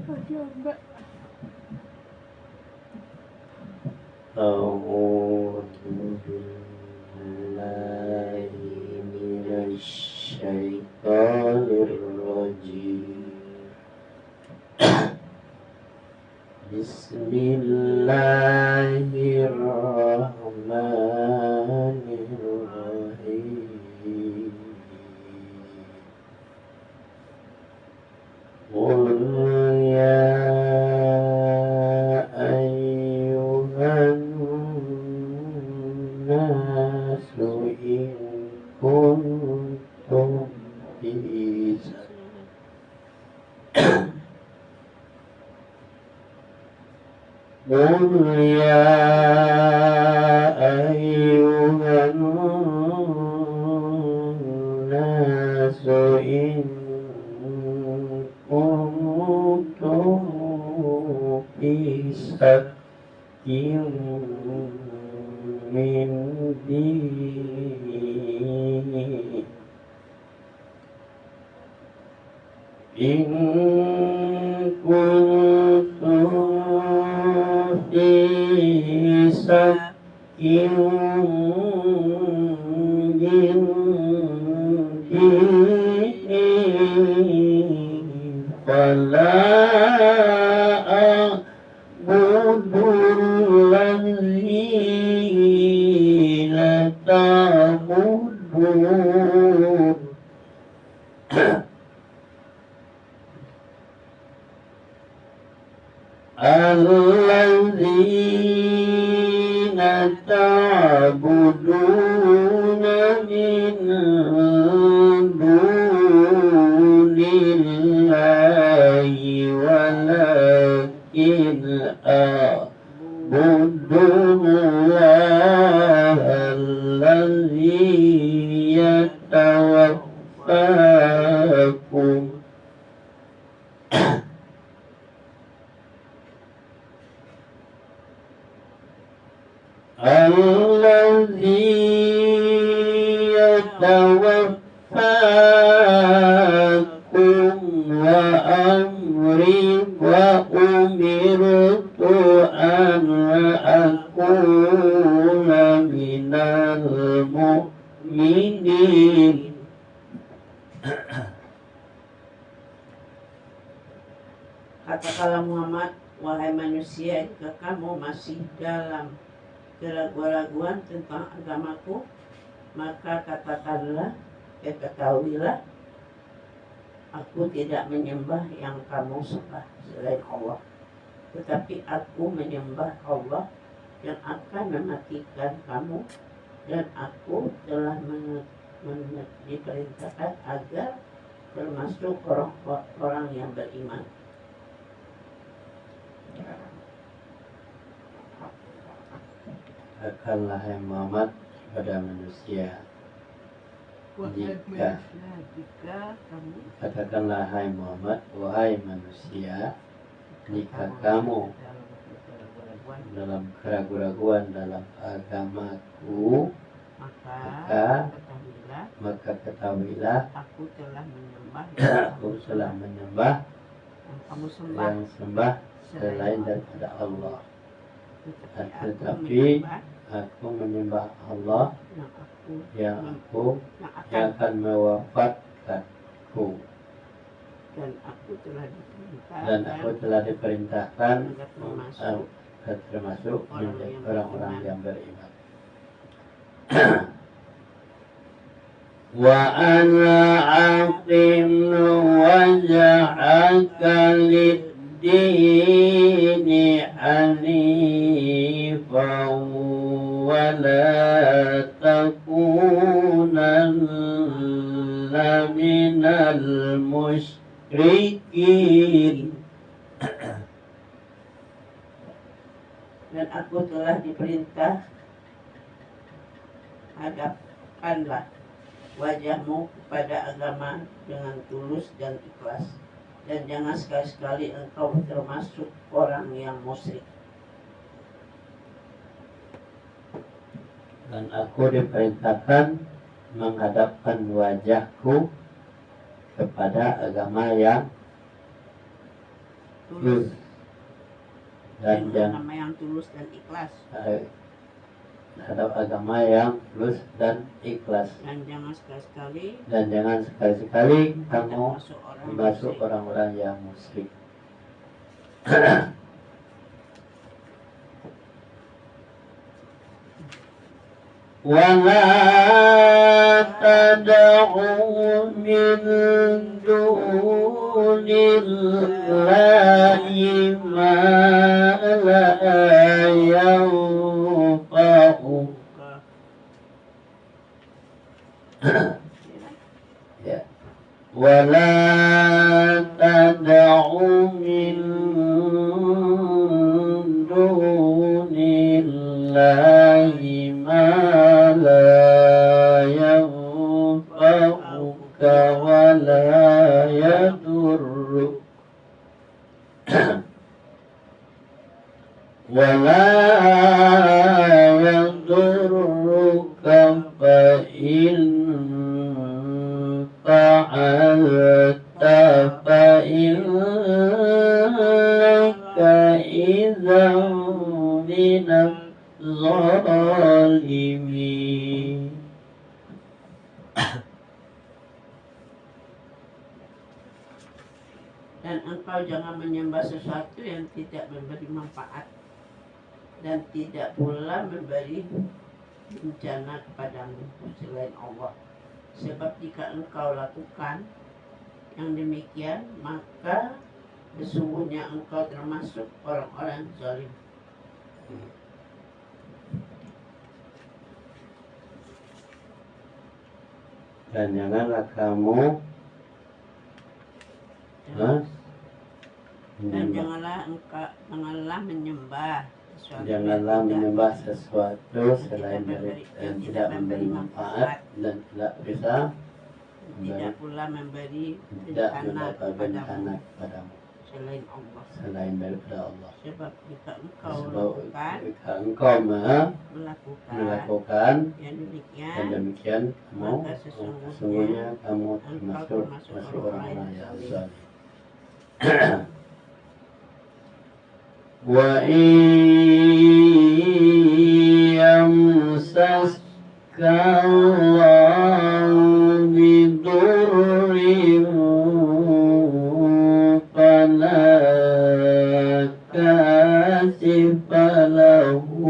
A'udzu billahi minasy syaithanir rajim. Bismillahirrahmanirrahim. Qul ya ayyuhan nasu in kuntum Qul ya ayyuhan nasu in kuntum fi shakkin min dini in kuntum fi shakkin min dini fala a'budul-ladzina ta'budun alladzina ta'buduna min dunillahi walakin a'budullaha alladzi yatawaffakum wa umirtu an akuna minal mu'minin. Katakanlah Muhammad, wahai manusia, jika kamu masih dalam keraguan-raguan tentang agamaku, maka ketahuilah, aku tidak menyembah yang kamu sembah selain Allah, tetapi aku menyembah Allah yang akan mematikan kamu, dan aku telah diperintahkan agar termasuk orang yang beriman. Katakanlah hai Muhammad kepada manusia, katakanlah hai Muhammad, wahai manusia, jika kamu dalam keraguan-raguan dalam agamaku, maka ketahuilah aku telah menyembah yang sembah selain daripada Allah, tetapi aku menyembah Allah yang akan mewafatkanku, dan aku telah diperintahkan termasuk orang-orang yang beriman. Wa ana aqim wajhaka lid-dini hanifan wa la takunanna minal musyrikin. Dan aku telah diperintah, hadapkanlah wajahmu kepada agama dengan tulus dan ikhlas, dan jangan sekali-sekali engkau termasuk orang yang musyrik. Dan aku diperintahkan menghadapkan wajahku kepada agama yang tulus. dan Dengan nama yang tulus dan ikhlas. terhadap agama yang tulus dan ikhlas. Dan jangan sekali-sekali Dan jangan sekali-sekali kamu masuk masuk orang-orang yang musyrik. ولا تدعوا من دون الله ما لا ينفعك ولا تدعوا من دون الله ما لا ينفعك ولا يضرك فإن فعلت فإنك إذا من الظالمين. Dan engkau jangan menyembah sesuatu yang tidak memberi manfaat dan tidak pula memberi bencana kepadamu selain Allah. Sebab jika engkau lakukan yang demikian, maka sesungguhnya engkau termasuk orang-orang zalim. Dan janganlah kamu dan janganlah menyembah sesuatu selain dari yang tidak memberi manfaat dan tidak bisa tidak pula memberi bencana kepadamu selain daripada Allah. Sebab jika engkau melakukan yang demikian kamu sesungguhnya kamu termasuk orang-orang yang zalim. Wa yamsaska Allahu bidurrin fala kashifa lahu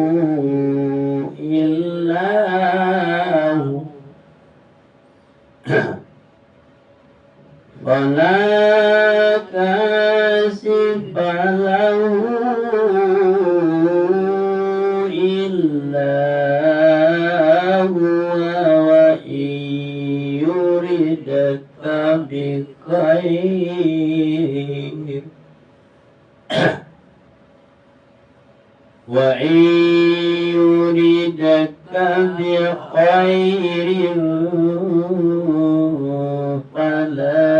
illa hu fala kashifa lahu بخير وإن يردك بخير فلا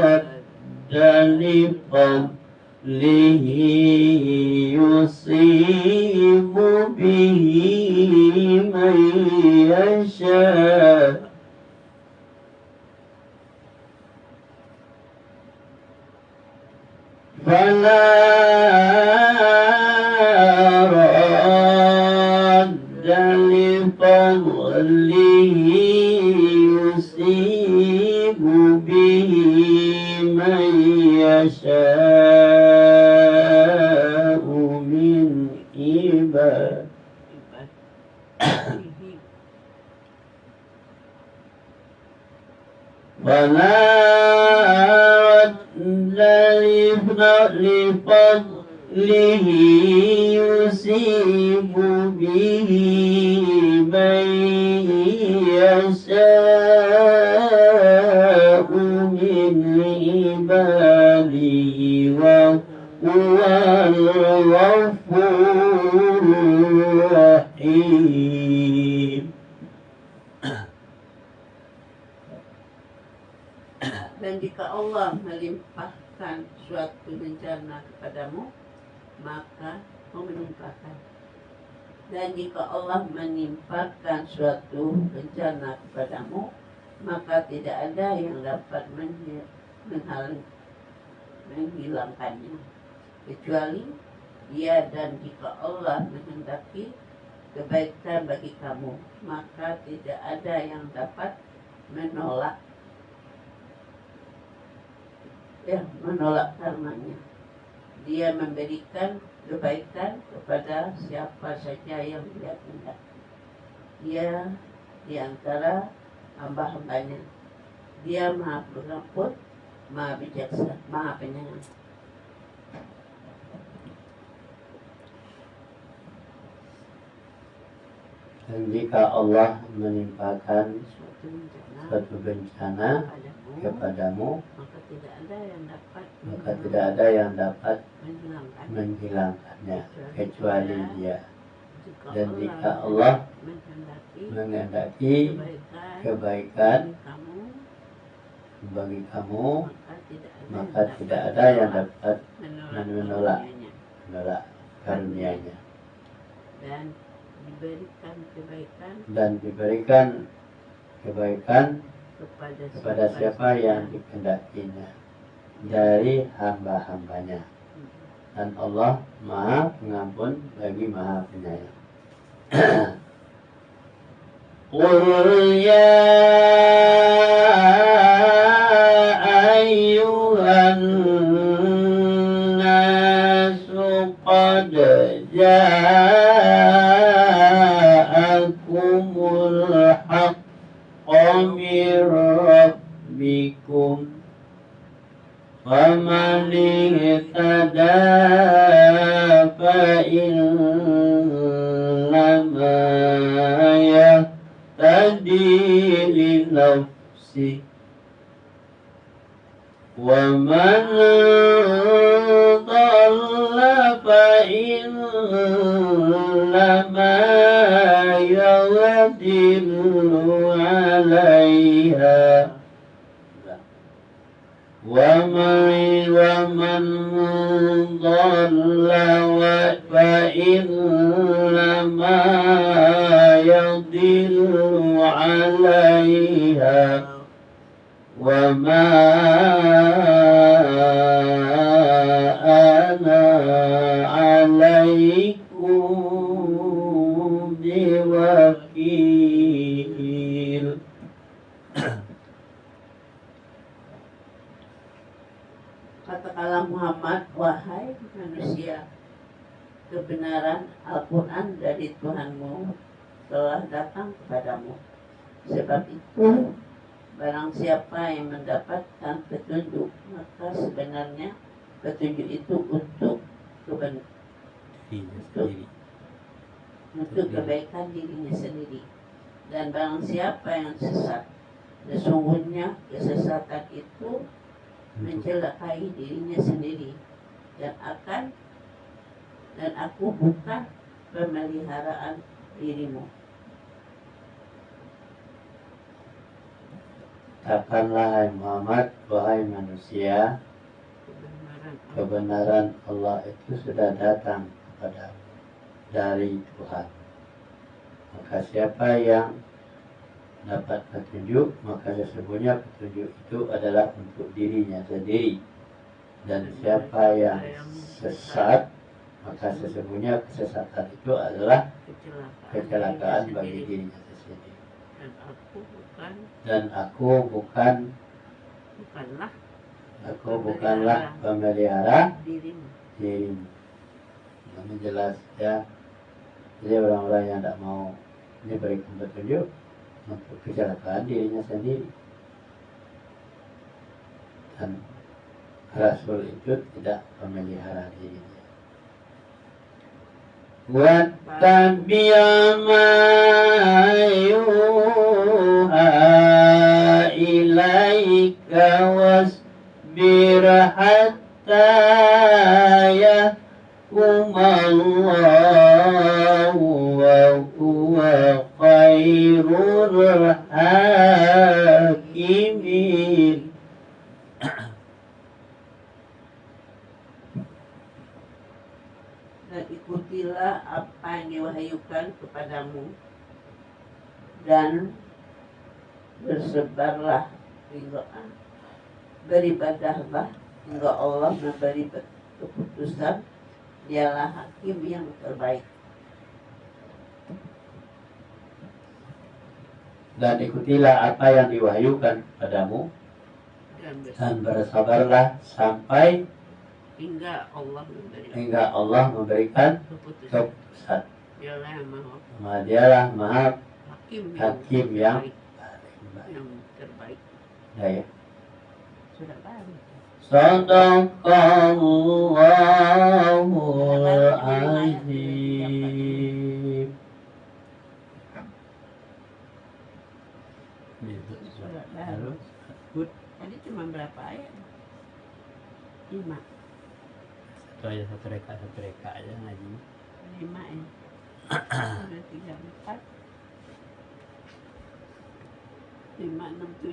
رد لفضله يصيب به من يشاء فلا راد لفضله يصيب به من يشاء من عباده فلا لفضله يصيب به من يشاء من عباده وهو الغفور الرحيم. Dan jika Allah melimpahkan suatu bencana kepadamu, maka kau menimpakan. Dan jika Allah menimpakan suatu bencana kepadamu, maka tidak ada yang dapat menghilangkannya, kecuali dia, dan jika Allah menghendaki kebaikan bagi kamu, maka tidak ada yang dapat menolak karenanya. Dia memberikan kebaikan kepada siapa saja yang dia kehendaki. Dia di antara hamba-hambanya. Dia Maha Pengampun, Maha Bijaksana, Maha Penyayang. Dan jika Allah menimpakan suatu bencana kepadamu, maka tidak ada yang dapat menghilangkannya kecuali Dia. Dan jika Allah menghendaki kebaikan bagi kamu, maka tidak ada yang dapat menolak karunia-Nya. Dan diberikan kebaikan kepada siapa yang dikehendakinya dari hamba-hambanya. Dan Allah Maha Pengampun lagi Maha Penyayang. Qul ya ayyuhan nasu qad ja'akumul haqqu min rabbikum faman ihtada fa innama yahtadi li nafsihi wa man dhalla fa innama yadhillu 'alaiha ومن ضل فإنما يضل عليها وما أنا عليكم بوكيل. Katakanlah Muhammad, wahai manusia, kebenaran Al-Quran dari Tuhanmu telah datang kepadamu. Sebab itu, barang siapa yang mendapatkan petunjuk, maka sebenarnya petunjuk itu untuk kebaikan dirinya sendiri. Dan barang siapa yang sesat, sesungguhnya kesesatan itu mencelakai dirinya sendiri, dan aku bukan pemeliharaan dirimu. Katakanlah Muhammad, wahai manusia, kebenaran Allah itu sudah datang kepadamu dari Tuhan. Maka siapa yang dapat petunjuk, maka sesungguhnya petunjuk itu adalah untuk dirinya sendiri. Dan siapa yang sesat, maka sesungguhnya kesesatan itu adalah kecelakaan bagi dirinya sendiri. Dan aku bukanlah pemelihara dirimu. Ini jelas ya. Jadi orang-orang yang tidak mau diberikan petunjuk untuk kecelakaan dirinya sendiri. Dan Rasul itu tidak memelihara dirinya. Wattabi' ma yuha ilaika wasbir hatta yahkumallahu wa huwa khairul hakimin. Dan ikutilah apa yang diwahyukan kepadamu, dan bersebarlah, beribadahlah Hingga Allah memberi keputusan, dialah hakim yang terbaik. Dan ikutilah apa yang diwahyukan padamu dan bersabarlah sampai hingga Allah memberikan keputusan. keputusan. Dialah yang Dialah maha hakim yang baik. terbaik. Nah, ya. Sudah baru. Sadaqallahul azim. Sudah baru. Tadi cuma berapa ayat? 5. Satu reka aja ngaji. 5 ya. Sudah 3, 4, 5, 6, 7.